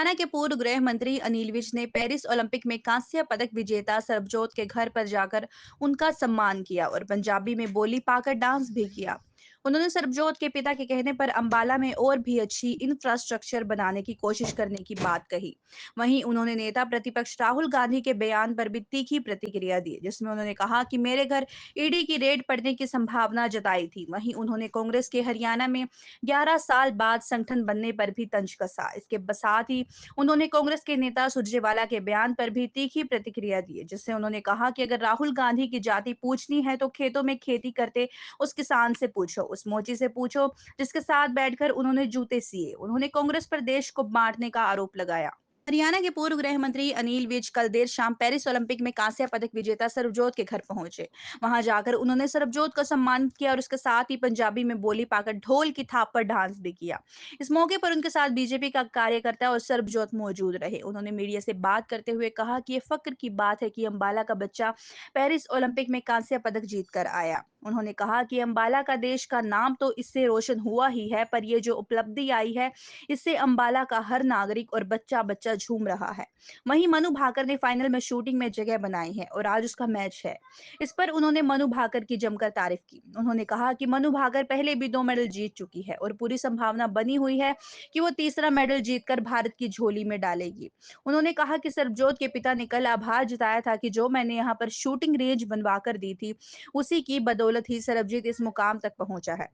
हरियाणा के पूर्व गृह मंत्री अनिल विज ने पेरिस ओलंपिक में कांस्य पदक विजेता सरबजोत के घर पर जाकर उनका सम्मान किया और पंजाबी में बोली पाकर डांस भी किया। उन्होंने सरबजोत के पिता के कहने पर अंबाला में और भी अच्छी इंफ्रास्ट्रक्चर बनाने की कोशिश करने की बात कही। वहीं उन्होंने नेता प्रतिपक्ष राहुल गांधी के बयान पर भी तीखी प्रतिक्रिया दी, जिसमें उन्होंने कहा कि मेरे घर ईडी की रेड पड़ने की संभावना जताई थी। वहीं उन्होंने कांग्रेस के हरियाणा में 11 साल बाद संगठन बनने पर भी तंज कसा। इसके साथ ही उन्होंने कांग्रेस के नेता सुरजेवाला के बयान पर भी तीखी प्रतिक्रिया दी, जिससे उन्होंने कहा कि अगर राहुल गांधी की जाति पूछनी है तो खेतों में खेती करते उस किसान से पूछो, उस मोची से पूछो जिसके साथ बैठकर उन्होंने जूते सिए। उन्होंने कांग्रेस पर देश को बांटने का आरोप लगाया। हरियाणा के पूर्व गृह मंत्री अनिल विज कल देर शाम पेरिस ओलंपिक में कांस्य पदक विजेता सरबजोत के घर पहुंचे। वहां जाकर उन्होंने सरबजोत का सम्मान किया और उसके साथ ही पंजाबी में बोली पाकर ढोल की थाप पर डांस भी किया। इस मौके पर उनके साथ बीजेपी का कार्यकर्ता और सरबजोत मौजूद रहे। उन्होंने मीडिया से बात करते हुए कहा कि ये फक्र की बात है कि अंबाला का बच्चा पेरिस ओलंपिक में कांस्य पदक जीत कर आया। उन्होंने कहा कि अंबाला का देश का नाम तो इससे रोशन हुआ ही है, पर ये जो उपलब्धि आई है इससे अंबाला का हर नागरिक और बच्चा बच्चा झूम रहा है। वहीं मनु भाकर ने फाइनल में शूटिंग में जगह बनाई है और आज उसका मैच है। इस पर उन्होंने मनु भाकर की जमकर तारीफ की। उन्होंने कहा कि मनु भाकर पहले भी 2 मेडल जीत चुकी है और पूरी संभावना बनी हुई है कि वो तीसरा मेडल जीतकर भारत की झोली में डालेगी। उन्होंने कहा कि सरबजोत के पिता ने कल आभार जताया था कि जो मैंने यहाँ पर शूटिंग रेंज बनवा कर दी थी, उसी की बदौलत ही सरबजीत इस मुकाम तक पहुंचा है।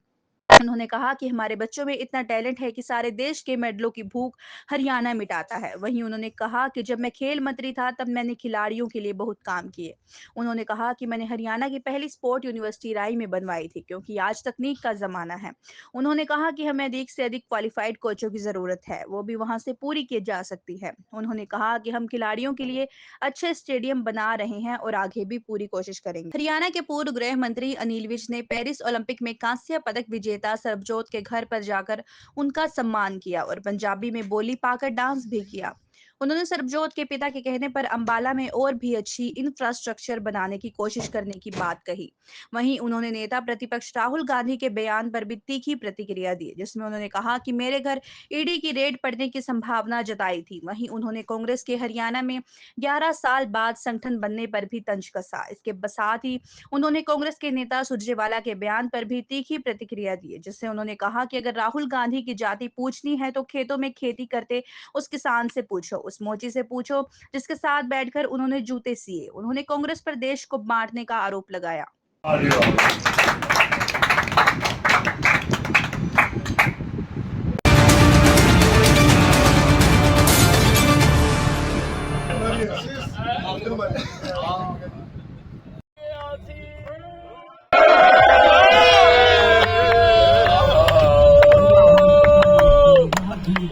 उन्होंने कहा कि हमारे बच्चों में इतना टैलेंट है कि सारे देश के मेडलों की भूख हरियाणा मिटाता है। वहीं उन्होंने कहा कि जब मैं खेल मंत्री था तब मैंने खिलाड़ियों के लिए बहुत काम किए। उन्होंने कहा कि मैंने हरियाणा की पहली स्पोर्ट यूनिवर्सिटी राई में बनवाई थी, क्योंकि आज तकनीक का जमाना है। उन्होंने कहा कि हमें अधिक से अधिक क्वालिफाइड कोचों की जरूरत है, वो भी वहां से पूरी की जा सकती है। उन्होंने कहा कि हम खिलाड़ियों के लिए अच्छे स्टेडियम बना रहे हैं और आगे भी पूरी कोशिश करेंगे। हरियाणा के पूर्व गृह मंत्री अनिल विज ने पेरिस ओलंपिक में कांस्य पदक विजेता सरबजोत के घर पर जाकर उनका सम्मान किया और पंजाबी में बोली पाकर डांस भी किया। उन्होंने सरबजोत के पिता के कहने पर अंबाला में और भी अच्छी इंफ्रास्ट्रक्चर बनाने की कोशिश करने की बात कही। वहीं उन्होंने नेता प्रतिपक्ष राहुल गांधी के बयान पर भी तीखी प्रतिक्रिया दी, जिसमें उन्होंने कहा कि मेरे घर ईडी की रेड पड़ने की संभावना जताई थी। वहीं उन्होंने कांग्रेस के हरियाणा में 11 साल बाद संगठन बनने पर भी तंज कसा। इसके साथ ही उन्होंने कांग्रेस के नेता सुरजेवाला के बयान पर भी तीखी प्रतिक्रिया दी, जिससे उन्होंने कहा कि अगर राहुल गांधी की जाति पूछनी है तो खेतों में खेती करते उस किसान से पूछो, उस मोची से पूछो जिसके साथ बैठकर उन्होंने जूते सिए। उन्होंने कांग्रेस पर देश को बांटने का आरोप लगाया।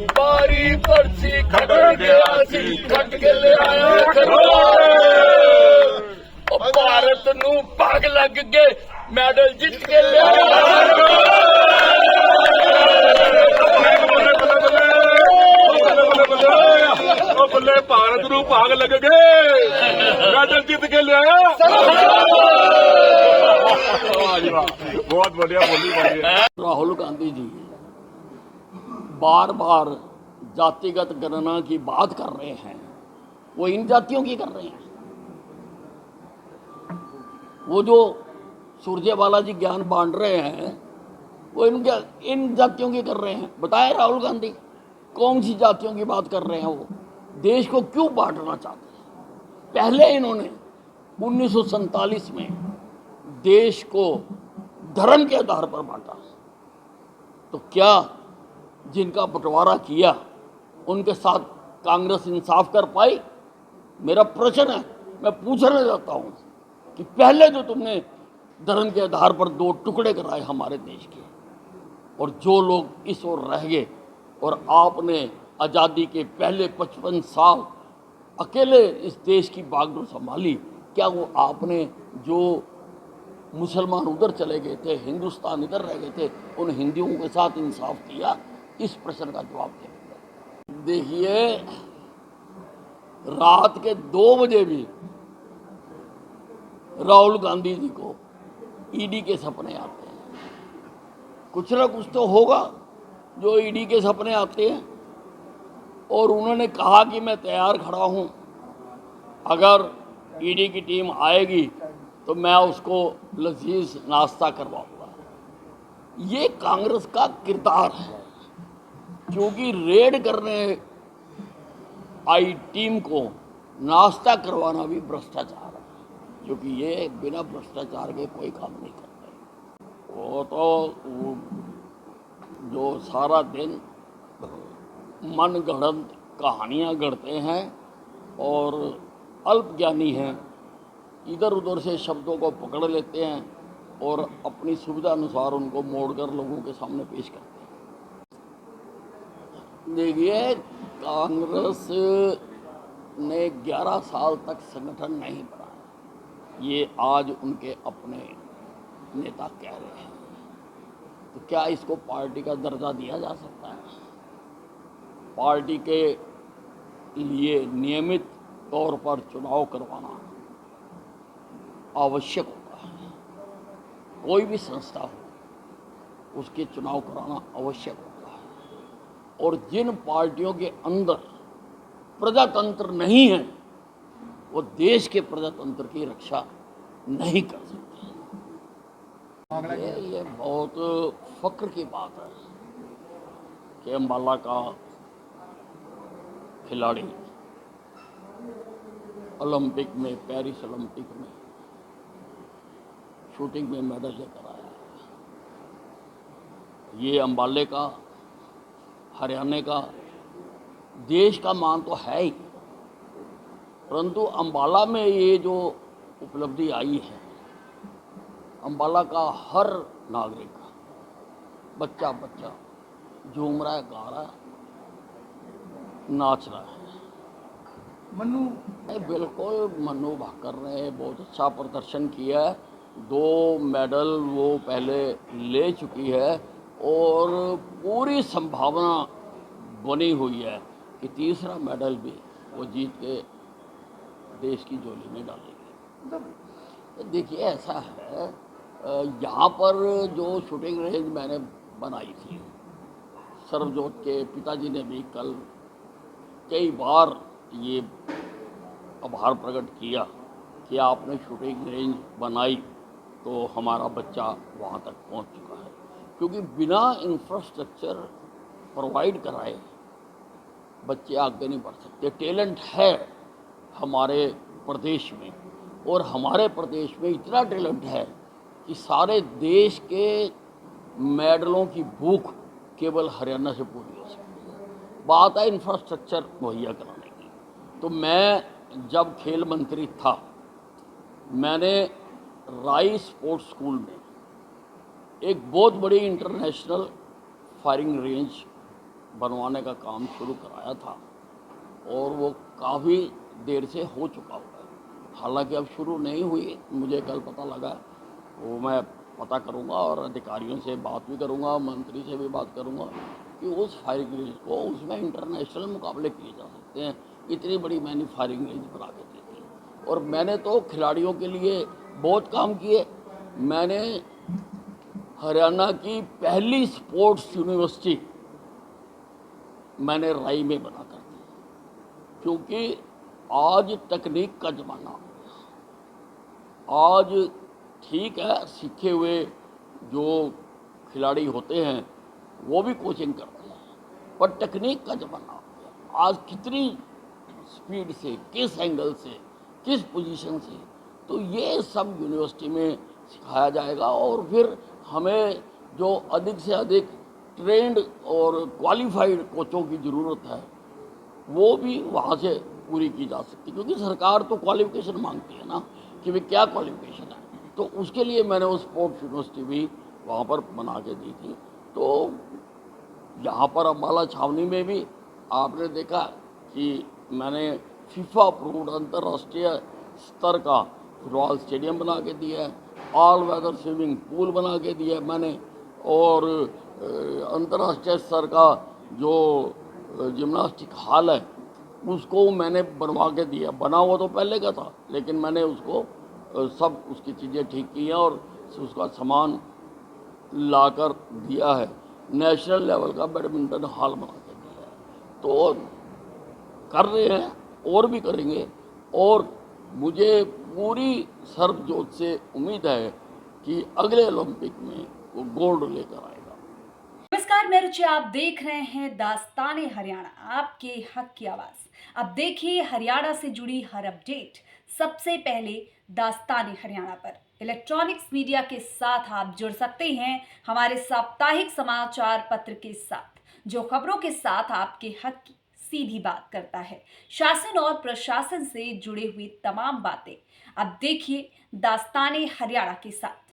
बारी पर्ची खट गया सी खट के ले आया करो भारत नू भाग लग गए मैडल जीत के ले बल्ले भारत नू भाग लग गए मैडल जीत के ले आया। बहुत बढ़िया बोली राहुल गांधी जी बार बार जातिगत गणना की बात कर रहे हैं, वो इन जातियों की कर रहे हैं। वो जो सुरजेवाला जी ज्ञान बांट रहे हैं वो इन जातियों की कर रहे हैं। बताए राहुल गांधी कौन सी जातियों की बात कर रहे हैं? वो देश को क्यों बांटना चाहते हैं? पहले इन्होंने 1947 में देश को धर्म के आधार पर बांटा, तो क्या जिनका बंटवारा किया उनके साथ कांग्रेस इंसाफ कर पाई? मेरा प्रश्न है, मैं पूछना चाहता हूं कि पहले जो तुमने धर्म के आधार पर 2 टुकड़े कराए हमारे देश के, और जो लोग इस ओर रह गए, और आपने आज़ादी के पहले 55 साल अकेले इस देश की बागडोर संभाली, क्या वो आपने जो मुसलमान उधर चले गए थे, हिंदुस्तान इधर रह गए थे, उन हिंदुओं के साथ इंसाफ किया? इस प्रश्न का जवाब दें। देखिए, रात के 2 बजे भी राहुल गांधी जी को ईडी के सपने आते हैं। कुछ ना कुछ तो होगा जो ईडी के सपने आते हैं। और उन्होंने कहा कि मैं तैयार खड़ा हूं, अगर ईडी की टीम आएगी तो मैं उसको लजीज नाश्ता करवाऊंगा। ये कांग्रेस का किरदार है, क्योंकि रेड करने आई टीम को नाश्ता करवाना भी भ्रष्टाचार है, क्योंकि ये बिना भ्रष्टाचार के कोई काम नहीं करते। वो तो जो सारा दिन मन गढ़ंत कहानियाँ गढ़ते हैं और अल्पज्ञानी हैं, इधर उधर से शब्दों को पकड़ लेते हैं और अपनी सुविधा अनुसार उनको मोड़कर लोगों के सामने पेश करते हैं। देखिए, कांग्रेस ने 11 साल तक संगठन नहीं बनाया, ये आज उनके अपने नेता कह रहे हैं, तो क्या इसको पार्टी का दर्जा दिया जा सकता है? पार्टी के लिए नियमित तौर पर चुनाव करवाना आवश्यक होता है। कोई भी संस्था हो, उसके चुनाव कराना आवश्यक होता है। और जिन पार्टियों के अंदर प्रजातंत्र नहीं है, वो देश के प्रजातंत्र की रक्षा नहीं कर सकते। ये बहुत फक्र की बात है कि अम्बाला का खिलाड़ी ओलंपिक में, पेरिस ओलंपिक में शूटिंग में मेडल लेकर आया। ये अम्बाले का, हरियाणा का, देश का मान तो है ही, परंतु अम्बाला में ये जो उपलब्धि आई है, अम्बाला का हर नागरिक, बच्चा बच्चा झूम रहा है, गा रहा है, नाच रहा है। मनु बिल्कुल मनु भाकर ने बहुत अच्छा प्रदर्शन किया है। 2 मेडल वो पहले ले चुकी है और पूरी संभावना बनी हुई है कि तीसरा मेडल भी वो जीत के देश की झोली में डालेगी। देखिए, ऐसा है, यहाँ पर जो शूटिंग रेंज मैंने बनाई थी, सर्वजोत के पिताजी ने भी कल कई बार ये आभार प्रकट किया कि आपने शूटिंग रेंज बनाई तो हमारा बच्चा वहाँ तक पहुँच चुका है, क्योंकि बिना इंफ्रास्ट्रक्चर प्रोवाइड कराए बच्चे आगे नहीं बढ़ सकते। टैलेंट है हमारे प्रदेश में, और हमारे प्रदेश में इतना टैलेंट है कि सारे देश के मेडलों की भूख केवल हरियाणा से पूरी हो सकती है। बात है इंफ्रास्ट्रक्चर मुहैया कराने की। तो मैं जब खेल मंत्री था, मैंने राई स्पोर्ट्स स्कूल में एक बहुत बड़ी इंटरनेशनल फायरिंग रेंज बनवाने का काम शुरू कराया था, और वो काफ़ी देर से हो चुका हुआ है। हालांकि अब शुरू नहीं हुई, मुझे कल पता लगा, वो मैं पता करूंगा और अधिकारियों से बात भी करूंगा, मंत्री से भी बात करूंगा कि उस फायरिंग रेंज को, उसमें इंटरनेशनल मुकाबले किए जा सकते हैं। इतनी बड़ी मैंने फायरिंग रेंज बना के दी थी, और मैंने तो खिलाड़ियों के लिए बहुत काम किए। मैंने हरियाणा की पहली स्पोर्ट्स यूनिवर्सिटी मैंने राई में बना कर दी, क्योंकि आज तकनीक का ज़माना, आज ठीक है सीखे हुए जो खिलाड़ी होते हैं वो भी कोचिंग करते हैं, पर तकनीक का ज़माना हो गया। आज कितनी स्पीड से, किस एंगल से, किस पोजीशन से, तो ये सब यूनिवर्सिटी में सिखाया जाएगा। और फिर हमें जो अधिक से अधिक ट्रेंड और क्वालिफाइड कोचों की ज़रूरत है, वो भी वहाँ से पूरी की जा सकती है, क्योंकि सरकार तो क्वालिफिकेशन मांगती है ना कि वे क्या क्वालिफिकेशन है। तो उसके लिए मैंने वो स्पोर्ट्स यूनिवर्सिटी भी वहाँ पर बना के दी थी। तो यहाँ पर अम्बाला छावनी में भी आपने देखा कि मैंने फीफा अप्रूव्ड अंतर्राष्ट्रीय स्तर का फुटबॉल स्टेडियम बना के दिया है, ऑल वेदर स्विमिंग पूल बना के दिया है मैंने, और अंतर्राष्ट्रीय स्तर का जो जिम्नास्टिक हॉल है उसको मैंने बनवा के दिया। बना हुआ तो पहले का था, लेकिन मैंने उसको सब उसकी चीज़ें ठीक की हैं और उसका सामान लाकर दिया है। नेशनल लेवल का बैडमिंटन हॉल बना के दिया है। तो कर रहे हैं और भी करेंगे। और मुझे पूरी सर्बजोत से उम्मीद है कि अगले ओलंपिक में वो गोल्ड लेकर आएगा। नमस्कार, मैं रुचि, आप देख रहे हैं दास्ताने हरियाणा, आपके हक की आवाज। अब देखिए हरियाणा से जुड़ी हर अपडेट सबसे पहले दास्ताने हरियाणा पर। इलेक्ट्रॉनिक्स मीडिया के साथ आप जुड़ सकते हैं हमारे साप्ताहिक समाचार पत्र के साथ, जो खबरों के साथ आपके हक की सीधी बात करता है। शासन और प्रशासन से जुड़े हुई तमाम बातें अब देखिए दास्ताने हरियाणा के साथ।